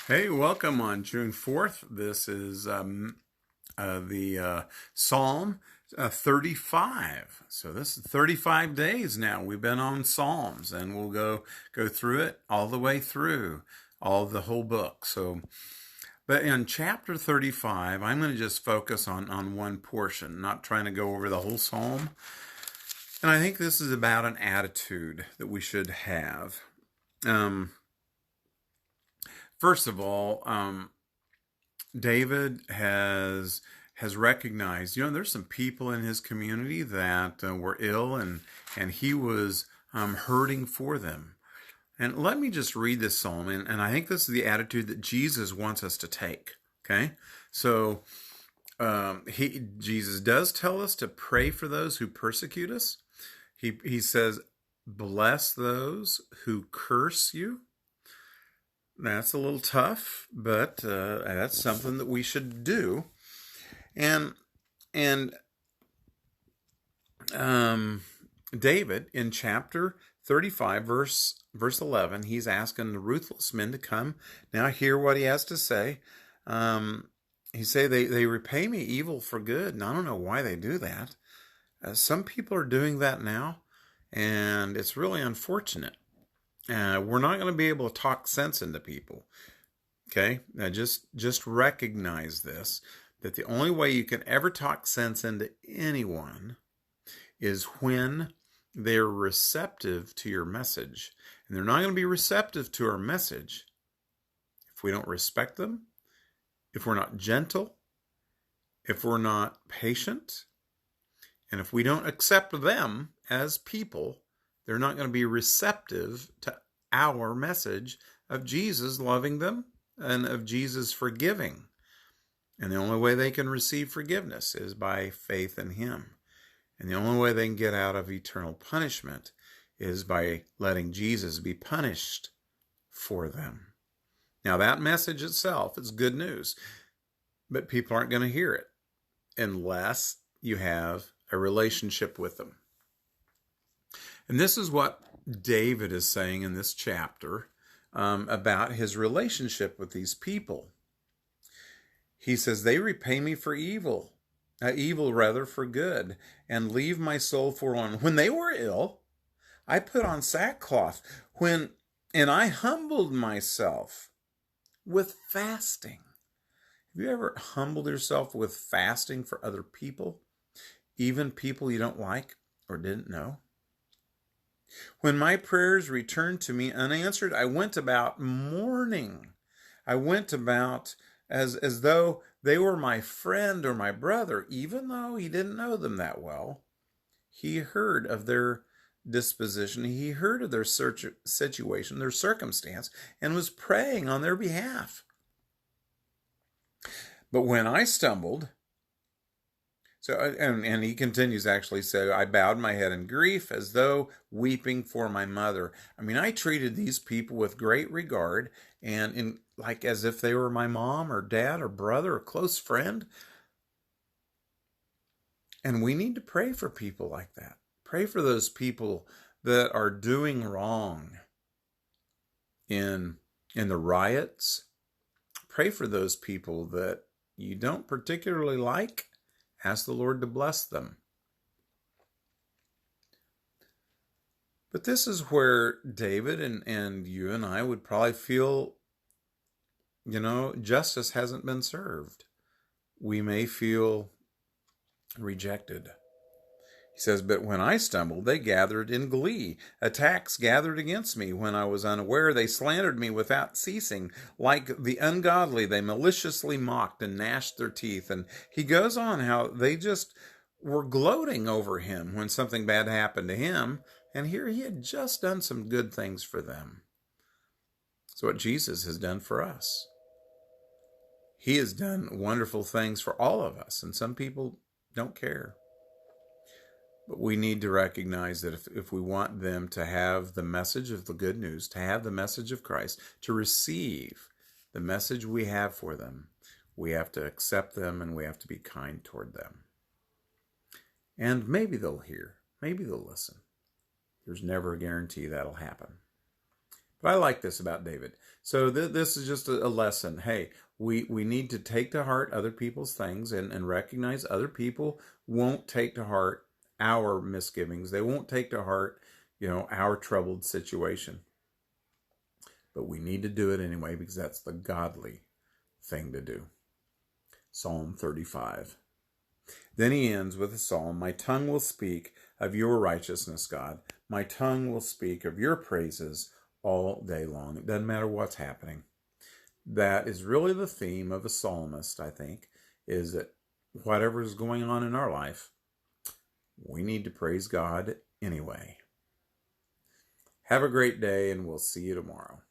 Hey, welcome on June 4th. This is the Psalm 35. So this is 35 days now. We've been on Psalms, and we'll go through it all the way through, all the whole book. But in chapter 35, I'm going to just focus on one portion, not trying to go over the whole Psalm. And I think this is about an attitude that we should have. First of all, David has recognized, there's some people in his community that were ill, and he was hurting for them. And let me just read this psalm, and I think this is the attitude that Jesus wants us to take. Okay, so Jesus does tell us to pray for those who persecute us. He says, "Bless those who curse you." That's a little tough, but that's something that we should do. And David, in chapter 35, verse 11, he's asking the ruthless men to come. Now hear what he has to say. He say, they repay me evil for good, and I don't know why they do that. Some people are doing that now, and it's really unfortunate. We're not going to be able to talk sense into people. Okay? Now just recognize this, that the only way you can ever talk sense into anyone is when they're receptive to your message. And they're not going to be receptive to our message if we don't respect them, if we're not gentle, if we're not patient, and if we don't accept them as people. They're not going to be receptive to our message of Jesus loving them and of Jesus forgiving. And the only way they can receive forgiveness is by faith in Him. And the only way they can get out of eternal punishment is by letting Jesus be punished for them. Now, that message itself is good news, but people aren't going to hear it unless you have a relationship with them. And this is what David is saying in this chapter about his relationship with these people. He says, they repay me for evil for good, and leave my soul forlorn. When they were ill, I put on sackcloth, and I humbled myself with fasting. Have you ever humbled yourself with fasting for other people, even people you don't like or didn't know? When my prayers returned to me unanswered, I went about mourning. I went about as though they were my friend or my brother, even though he didn't know them that well. He heard of their disposition. He heard of their situation, their circumstance, and was praying on their behalf. But when I stumbled, and he continues actually, so I bowed my head in grief as though weeping for my mother. I mean, I treated these people with great regard and like as if they were my mom or dad or brother or close friend. And we need to pray for people like that. Pray for those people that are doing wrong in the riots. Pray for those people that you don't particularly like. Ask the Lord to bless them. But this is where David and you and I would probably feel, justice hasn't been served. We may feel rejected. He says, but when I stumbled, they gathered in glee. Attacks gathered against me when I was unaware. They slandered me without ceasing. Like the ungodly, they maliciously mocked and gnashed their teeth. And he goes on how they just were gloating over him when something bad happened to him. And here he had just done some good things for them. It's what Jesus has done for us. He has done wonderful things for all of us. And some people don't care. But we need to recognize that if we want them to have the message of the good news, to have the message of Christ, to receive the message we have for them, we have to accept them and we have to be kind toward them. And maybe they'll hear, maybe they'll listen. There's never a guarantee that'll happen. But I like this about David. So this is just a lesson. Hey, we need to take to heart other people's things and recognize other people won't take to heart our misgivings. They won't take to heart, our troubled situation. But we need to do it anyway because that's the godly thing to do. Psalm 35. Then he ends with a psalm. My tongue will speak of your righteousness, God. My tongue will speak of your praises all day long. It doesn't matter what's happening. That is really the theme of a psalmist, I think, is that whatever is going on in our life, we need to praise God anyway. Have a great day, and we'll see you tomorrow.